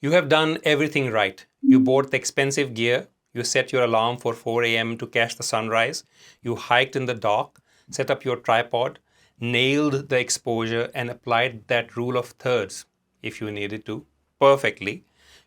You have done everything right. You bought the expensive gear. You set your alarm for 4 a.m. to catch the sunrise. You hiked in the dark, set up your tripod, nailed the exposure, and applied that rule of thirds, if you needed to, perfectly.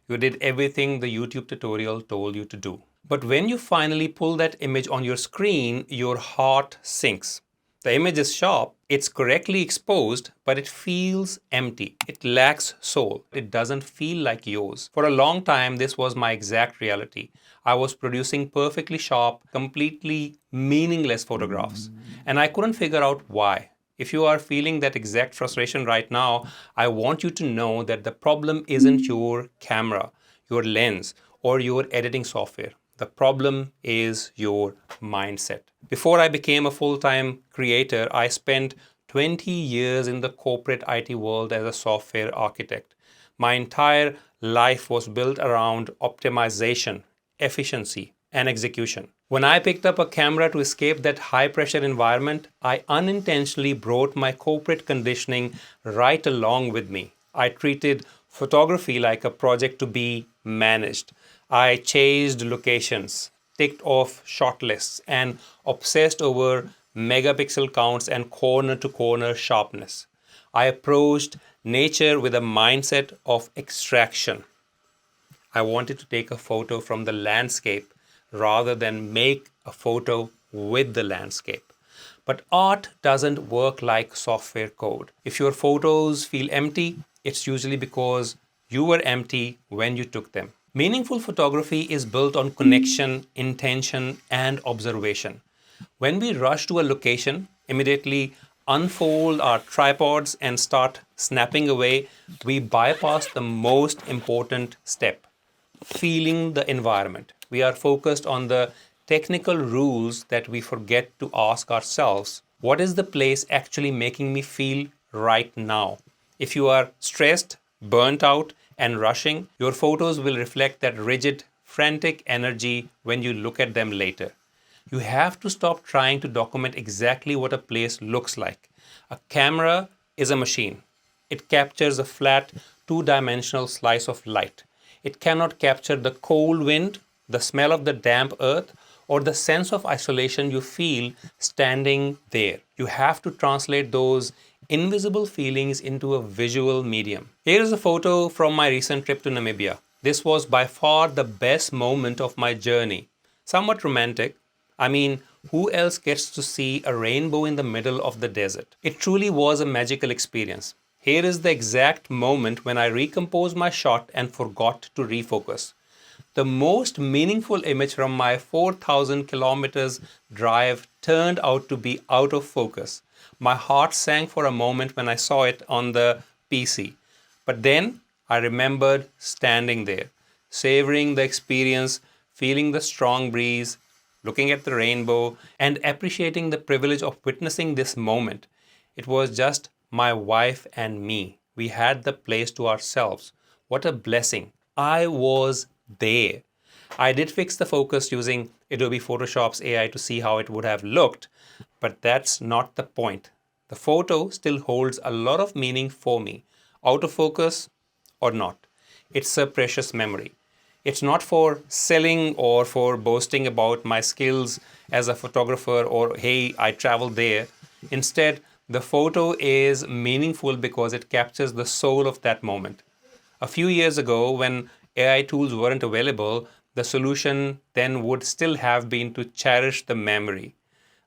You did everything the YouTube tutorial told you to do. But when you finally pull that image on your screen, your heart sinks. The image is sharp, it's correctly exposed, but it feels empty. It lacks soul. It doesn't feel like yours. For a long time, this was my exact reality. I was producing perfectly sharp, completely meaningless photographs, and I couldn't figure out why. If you are feeling that exact frustration right now, I want you to know that the problem isn't your camera, your lens, or your editing software. The problem is your mindset. Before I became a full time creator, I spent 20 years in the corporate IT world as a software architect. My entire life was built around optimization, efficiency, and execution. When I picked up a camera to escape that high pressure environment, I unintentionally brought my corporate conditioning right along with me. I treated photography like a project to be managed. I chased locations, ticked off shot lists, and obsessed over megapixel counts and corner to corner sharpness. I approached nature with a mindset of extraction. I wanted to take a photo from the landscape rather than make a photo with the landscape. But art doesn't work like software code. If your photos feel empty, it's usually because you were empty when you took them. Meaningful photography is built on connection, intention, and observation. When we rush to a location, immediately unfold our tripods and start snapping away, we bypass the most important step, feeling the environment. We are focused on the technical rules that we forget to ask ourselves, what is the place actually making me feel right now? If you are stressed, burnt out, and rushing, your photos will reflect that rigid, frantic energy when you look at them later. You have to stop trying to document exactly what a place looks like. A camera is a machine. It captures a flat, two-dimensional slice of light. It cannot capture the cold wind, the smell of the damp earth, or the sense of isolation you feel standing there. You have to translate those invisible feelings into a visual medium. Here is a photo from my recent trip to Namibia. This was by far the best moment of my journey. Somewhat romantic. I mean, who else gets to see a rainbow in the middle of the desert? It truly was a magical experience. Here is the exact moment when I recomposed my shot and forgot to refocus. The most meaningful image from my 4,000 kilometers drive turned out to be out of focus. My heart sank for a moment when I saw it on the PC. But then I remembered standing there, savoring the experience, feeling the strong breeze, looking at the rainbow, and appreciating the privilege of witnessing this moment. It was just my wife and me. We had the place to ourselves. What a blessing. I was there. I did fix the focus using Adobe Photoshop's AI to see how it would have looked, but that's not the point. The photo still holds a lot of meaning for me, out of focus or not. It's a precious memory. It's not for selling or for boasting about my skills as a photographer or, hey, I traveled there. Instead, the photo is meaningful because it captures the soul of that moment. A few years ago, when AI tools weren't available, the solution then would still have been to cherish the memory.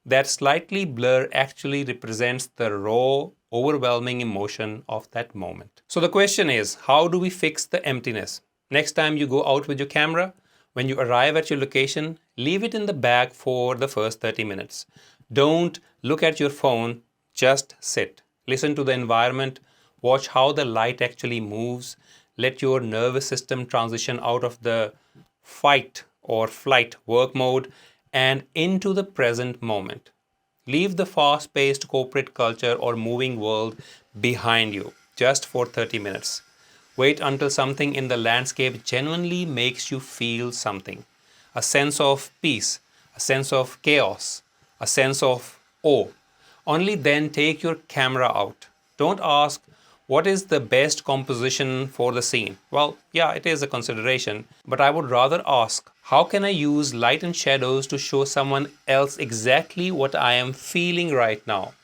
That slightly blur actually represents the raw, overwhelming emotion of that moment. So the question is, how do we fix the emptiness? Next time you go out with your camera, when you arrive at your location, leave it in the bag for the first 30 minutes. Don't look at your phone, just sit. Listen to the environment, watch how the light actually moves, let your nervous system transition out of the fight or flight work mode and into the present moment. Leave the fast paced corporate culture or moving world behind you just for 30 minutes. Wait until something in the landscape genuinely makes you feel something, a sense of peace, a sense of chaos, a sense of awe. Only then take your camera out. Don't ask, What is the best composition for the scene? Well, yeah, it is a consideration, but I would rather ask, how can I use light and shadows to show someone else exactly what I am feeling right now?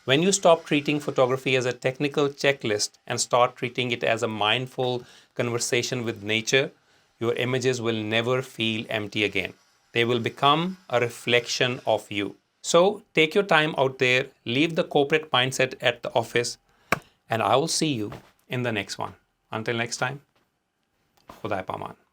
When you stop treating photography as a technical checklist and start treating it as a mindful conversation with nature, your images will never feel empty again. They will become a reflection of you. So take your time out there, leave the corporate mindset at the office, and I will see you in the next one. Until next time, Khuda Paman.